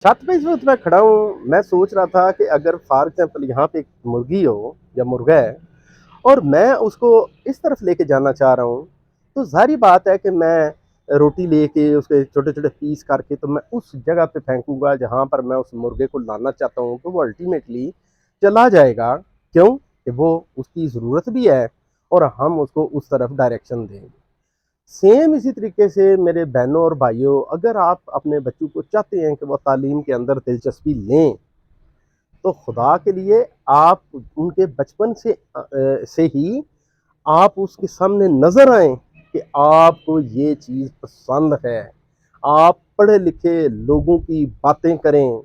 छत पे इस वक़्त मैं खड़ा हूँ, मैं सोच रहा था कि अगर फॉर एग्ज़ाम्पल यहाँ पे एक मुर्गी हो या मुर्गा है और मैं उसको इस तरफ लेके जाना चाह रहा हूँ, तो ज़ाहिर-सी बात है कि मैं रोटी लेके उसके छोटे-छोटे पीस करके तो मैं उस जगह पे फेंकूँगा जहाँ पर मैं उस मुर्गे को लाना चाहता हूँ, तो वो अल्टीमेटली चला जाएगा। क्यों? कि वो उसकी ज़रूरत भी है और हम उसको उस तरफ डायरेक्शन देंगे। सेम इसी तरीके से मेरे बहनों और भाइयों, अगर आप अपने बच्चों को चाहते हैं कि वो तालीम के अंदर दिलचस्पी लें, तो खुदा के लिए आप उनके बचपन से ही आप उसके सामने नज़र आएँ कि आपको ये चीज़ पसंद है। आप पढ़े लिखे लोगों की बातें करें,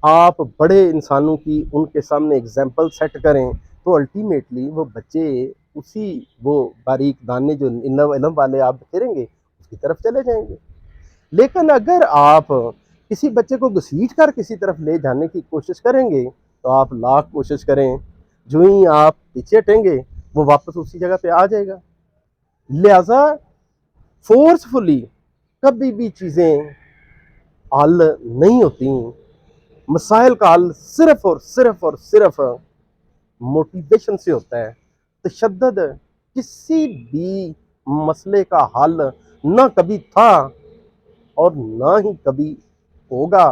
आप बड़े इंसानों की उनके सामने एग्ज़ाम्पल सेट करें, तो अल्टीमेटली वो बच्चे उसी वो बारीक दाने जो इल्म इल्म वाले आप बखेरेंगे, उसकी तरफ चले जाएँगे। लेकिन अगर आप किसी बच्चे को घसीट कर किसी तरफ ले जाने की कोशिश करेंगे, तो आप लाख कोशिश करें, जो ही आप पीछे हटेंगे, वो वापस उसी जगह पे आ जाएगा। लिहाज़ा फ़ोर्सफुली कभी भी चीज़ें हल नहीं होती। मसाइल का हल सिर्फ़ और सिर्फ़ मोटिवेशन से होता है। तशद्दुद किसी भी मसले का हल ना कभी था और ना ही कभी होगा।